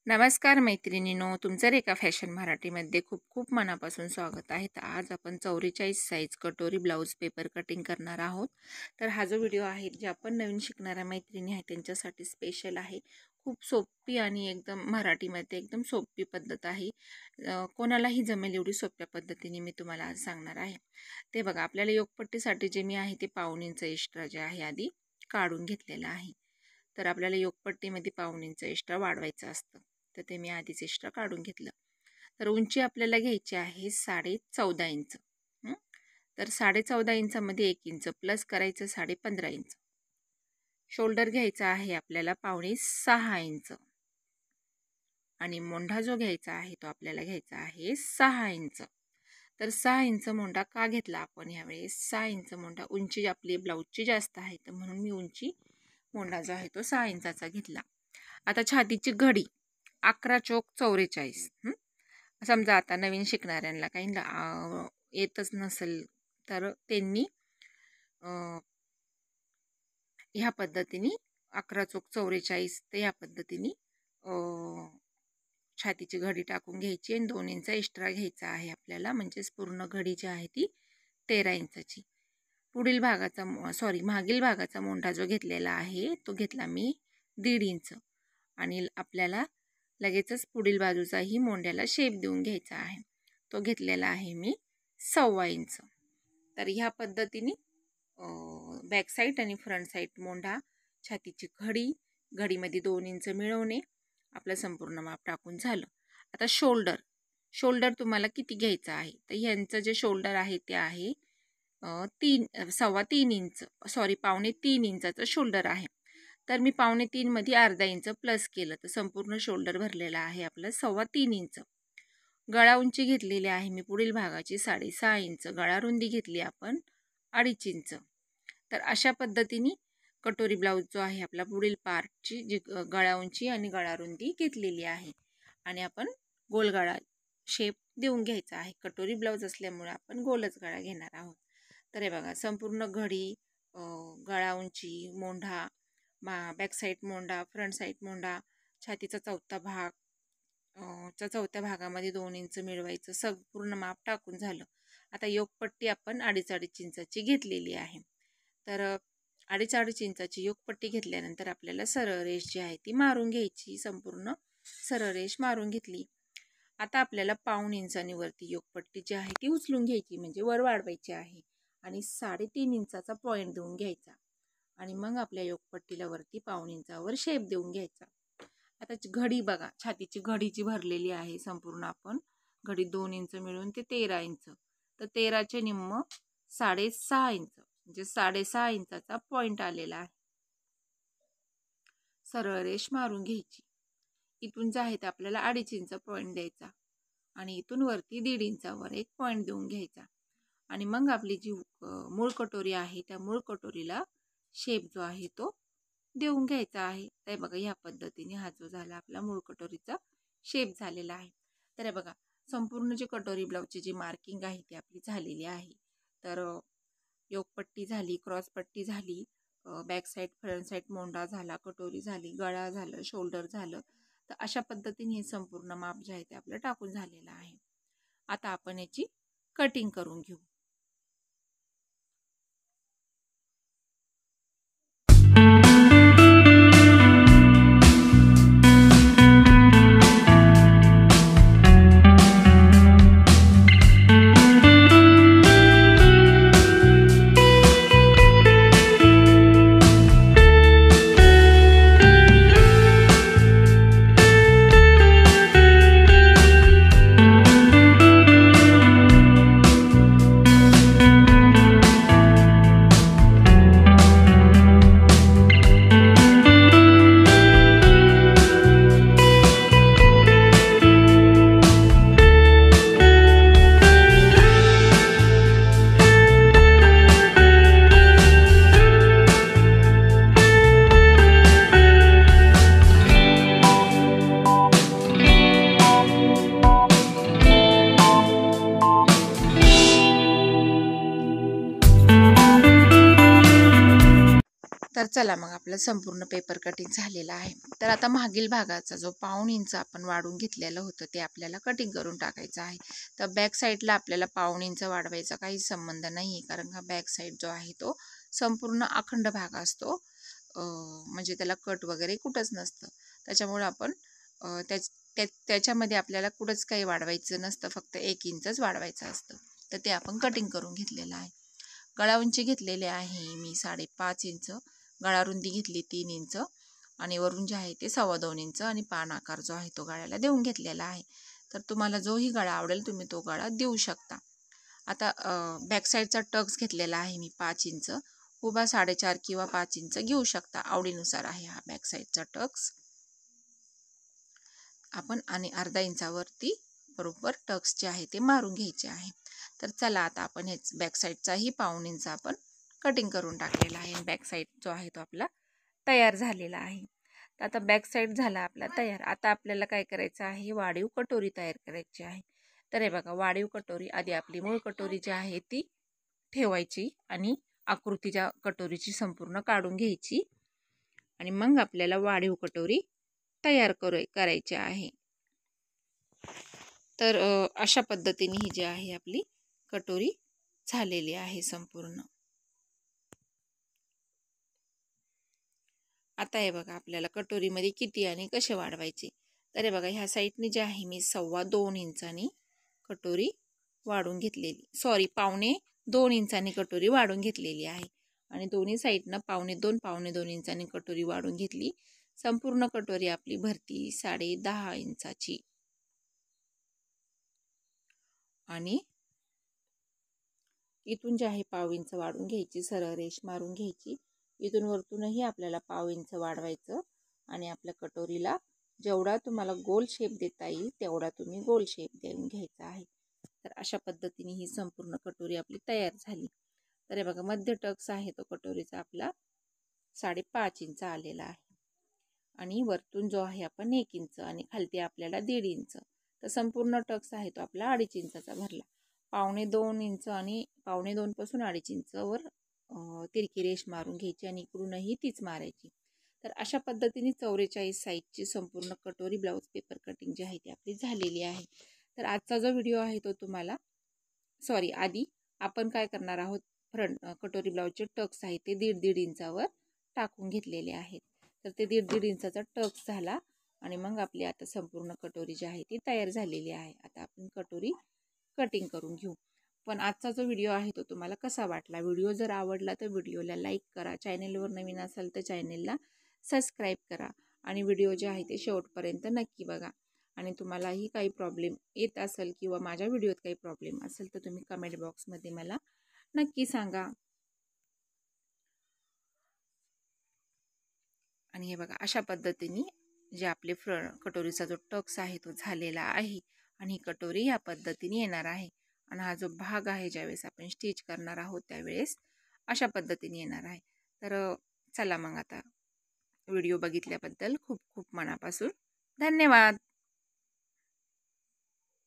नमस्कार मैत्रिणींनो, तुमचं रेखा फॅशन मराठीमध्ये खूप खूप मनापासून स्वागत आहे. तर आज आपण 44 साईज कटोरी ब्लाऊज पेपर कटिंग करणार आहोत. तर हा जो व्हिडिओ आहे जे आपण नवीन शिकणाऱ्या मैत्रिणी आहेत त्यांच्यासाठी स्पेशल आहे. खूप सोपी आणि एकदम मराठीमध्ये एकदम सोपी पद्धत आहे. कोणालाही जमेल एवढी सोप्या पद्धतीने मी तुम्हाला आज सांगणार आहे. ते बघा, आपल्याला योगपट्टीसाठी जे मी आहे ते पाऊण इंच एक्स्ट्रा जे आहे आधी काढून घेतलेलं आहे. तर आपल्याला योगपट्टीमध्ये पाऊण इंच एक्स्ट्रा वाढवायचं असतं. तर ते मी आधीच एक्स्ट्रा काढून घेतलं. तर उंची आपल्याला घ्यायची आहे 14.5 इंच. तर 14.5 इंचामध्ये 1 इंच प्लस करायचं 15.5 इंच. शोल्डर घ्यायचा आहे आपल्याला पावणे 6 इंच आणि मोंढा जो घ्यायचा आहे तो आपल्याला घ्यायचा आहे 6 इंच. तर 6 इंच मोंढा का घेतला आपण यावेळेस? 6 इंच मोंढा, उंची आपली ब्लाऊजची जास्त आहे तर म्हणून मी उंची मोंढा जो आहे तो 6 इंचाचा घेतला. आता छातीची घडी 11 चोक 44. समजा आता नवीन शिकणाऱ्यांना काही येतच नसेल तर त्यांनी ह्या पद्धतीने 11 चोक 44 तर ह्या पद्धतीने छातीची घडी टाकून घ्यायची आणि 2 इंच एक्स्ट्रा घ्यायचा आहे आपल्याला. म्हणजेच पूर्ण घडी जी आहे ती 13 इंचाची. मागील भागाचा मोंढा जो घेतलेला आहे तो घेतला मी 1.5 इंच आणि आपल्याला लगेचच पुढील बाजूचाही मोंढ्याला शेप देऊन घ्यायचा आहे. तो घेतलेला आहे मी 1.25 इंच. तर ह्या पद्धतीने बॅक साईड आणि फ्रंट साईड मोंढा, छातीची घडीमध्ये 2 इंच मिळवणे, आपलं संपूर्ण माप टाकून झालं. आता शोल्डर तुम्हाला किती घ्यायचं आहे? तर ह्यांचं जे शोल्डर आहे ते आहे 3.25 इंच, पावणे 3 इंचाचं शोल्डर आहे. तर मी पावणे 3 मध्ये अर्धा इंच प्लस केलं तर संपूर्ण शोल्डर भरलेला आहे आपलं 3.25 इंच. गळा उंची घेतलेली आहे मी पुढील भागाची 6.5 इंच. गळा रुंदी घेतली आपण 2.5 इंच. तर अशा पद्धतीने कटोरी ब्लाऊज जो आहे आपला पुढील पार्टची जी गळा उंची आणि गळा रुंदी घेतलेली आहे आणि आपण गोल गळा शेप देऊन घ्यायचा आहे. कटोरी ब्लाऊज असल्यामुळे आपण गोलच गळा घेणार आहोत. तर हे बघा, संपूर्ण घडी, गळा उंची, मोंढा, बॅक साईड मोंढा, फ्रंट साईड मोंढा, छातीचा चौथ्या भागामध्ये 2 इंच मिळवायचं. संपूर्ण माप टाकून झालं. आता योगपट्टी आपण 2.5 इंचाची घेतलेली आहे. तर 2.5 इंचाची योगपट्टी घेतल्यानंतर आपल्याला सरळ रेष जी आहे ती मारून घ्यायची. संपूर्ण सरळ रेष मारून घेतली. आता आपल्याला पाऊण इंचानी वरती योगपट्टी जी आहे ती उचलून घ्यायची, म्हणजे वर वाढवायची आहे आणि 3.5 इंचाचा पॉईंट देऊन घ्यायचा आणि मग आपल्या योगपट्टीला वरती पाऊण इंचावर शेप देऊन घ्यायचा. आता घडी बघा, छातीची घडी जी भरलेली आहे संपूर्ण आपण घडी 2 इंच मिळून ते 13 इंच. तर 13चे निम्म 6.5 इंच, म्हणजे 6.5 इंचाचा पॉईंट आलेला आहे. सरळ रेष मारून घ्यायची. इथून जे आहे ते आपल्याला 2.5 इंच पॉईंट द्यायचा आणि इथून वरती 1.5 इंचावर एक पॉईंट देऊन घ्यायचा आणि मग आपली जी मूळ कटोरी आहे त्या मूळ कटोरीला शेप जो आहे तो देऊन घ्यायचा आहे. तर बघा, ह्या पद्धतीने हा जो झाला आपला मूळ कटोरीचा शेप झालेला आहे. तर बघा, संपूर्ण जी कटोरी ब्लाऊजची जी मार्किंग आहे ती आपली झालेली आहे. तर योगपट्टी झाली, क्रॉसपट्टी झाली, बॅक साईड फ्रंट साईड मोंढा झाला, कटोरी झाली, गळा झालं, शोल्डर झालं. तर अशा पद्धतीने हे संपूर्ण माप जे आहे ते आपलं टाकून झालेलं आहे. आता आपण याची कटिंग करून घेऊ. चला मग आपलं संपूर्ण पेपर कटिंग झालेलं आहे. तर आता मागील भागाचा जो 1.5 इंच आपण वाढून घेतलेलं होतं ते आपल्याला कटिंग करून टाकायचं आहे. तर बॅक साईडला आपल्याला 1.5 इंच वाढवायचा काही संबंध नाही आहे, कारण हा बॅक साईड जो आहे तो संपूर्ण अखंड भाग असतो, म्हणजे त्याला कट वगैरे कुठंच नसतं. त्याच्यामुळे आपण त्याच्यामध्ये आपल्याला कुठंच काही वाढवायचं नसतं, फक्त 1 इंचच वाढवायचं असतं. तर ते आपण कटिंग करून घेतलेलं आहे. गळा उंची घेतलेली आहे मी 5.5 इंच, गळा रुंदी घेतली 3 इंच आणि वरून जे आहे ते 2.25 इंच आणि पान आकार जो आहे तो गळ्याला देऊन घेतलेला आहे. तर तुम्हाला जोही गळा आवडेल तुम्ही तो गळा देऊ शकता. आता बॅक साईडचा टक्स घेतलेला आहे मी 5 इंच, उभा 4.5 किंवा 5 इंच घेऊ शकता, आवडीनुसार आहे हा बॅक साईडचा टक्स आपण. आणि अर्धा इंचावरती बरोबर टक्स जे आहे ते मारून घ्यायचे आहे. तर चला आता आपण हेच बॅक साईडचाही 1.5 इंच आपण कटिंग करून टाकलेला आहे. बॅक साईड जो आहे तो आपला तयार झालेला आहे. तर आता बॅक साईड झाला आपला तयार. आता आपल्याला काय करायचं आहे, वाढीव कटोरी तयार करायची आहे. तर हे बघा, वाढीव कटोरी आधी आपली मूळ कटोरी जी आहे ती ठेवायची आणि आकृतीच्या कटोरीची संपूर्ण काढून घ्यायची आणि मग आपल्याला वाढीव कटोरी तयार करायची आहे. तर अशा पद्धतीने ही जी आहे आपली कटोरी झालेली आहे संपूर्ण. आता हे बघा, आपल्याला कटोरीमध्ये किती आणि कसे वाढवायचे. तर हे बघा, ह्या साईडने जे आहे मी 2.25 इंचांनी कटोरी वाढून घेतलेली, 2.25 इंचांनी कटोरी वाढून घेतलेली आहे आणि दोन्ही साईडनं 2.25 इंचांनी कटोरी वाढून घेतली. संपूर्ण कटोरी आपली भरती 10.5 इंचाची आणि इथून जे आहे 1.5 इंच वाढून घ्यायची, सरळ रेष मारून घ्यायची. इथून वरतूनही आपल्याला 1.5 इंच वाढवायचं आणि आपल्या कटोरीला जेवढा तुम्हाला गोल शेप देता येईल तेवढा तुम्ही गोल शेप देऊन घ्यायचा आहे. तर अशा पद्धतीने ही संपूर्ण कटोरी आपली तयार झाली. तर हे बघा, मध्य टक्स आहे तो कटोरीचा आपला 5.5 इंच आलेला आहे आणि वरतून जो आहे आपण 1 इंच आणि खालती आपल्याला 1.5 इंच. तर संपूर्ण टक्स आहे तो आपला 2.5 इंचाचा भरला. 2.25 इंच आणि 2.25 पासून 2.5 इंचवर तिरकी रेष मारून घ्यायची आणि इकडूनही तीच मारायची. तर अशा पद्धतीने 44 साईजची संपूर्ण कटोरी ब्लाऊज पेपर कटिंग जी आहे ती आपली झालेली आहे. तर आजचा जो व्हिडिओ आहे तो तुम्हाला आधी आपण काय करणार आहोत, फ्रंट कटोरी ब्लाऊजचे टक्स आहे ते 1.5 इंचावर टाकून घेतलेले आहेत. तर ते 1.5 इंचाचा टक्स झाला आणि मग आपली आता संपूर्ण कटोरी जी आहे ती तयार झालेली आहे. आता आपण कटोरी कटिंग करून घेऊ. पण आजचा जो व्हिडिओ आहे तो तुम्हाला कसा वाटला, व्हिडिओ जर आवडला तर व्हिडिओला लाईक करा, चॅनेलवर नवीन असाल तर चॅनेलला सबस्क्राईब करा आणि व्हिडिओ जे आहे ते शेवटपर्यंत नक्की बघा. आणि तुम्हालाही काही प्रॉब्लेम येत असेल किंवा माझ्या व्हिडिओत काही प्रॉब्लेम असेल तर तुम्ही कमेंट बॉक्समध्ये मला नक्की सांगा. आणि हे बघा, अशा पद्धतीने जे आपले कटोरीचा जो टक्स आहे तो झालेला आहे आणि ही कटोरी या पद्धतीने येणार आहे. आणि हा जो भाग आहे ज्यावेळेस आपण स्टिच करणार आहोत त्यावेळेस अशा पद्धतीने येणार आहे. तर चला मग, आता व्हिडिओ बघितल्याबद्दल खूप खूप मनापासून धन्यवाद.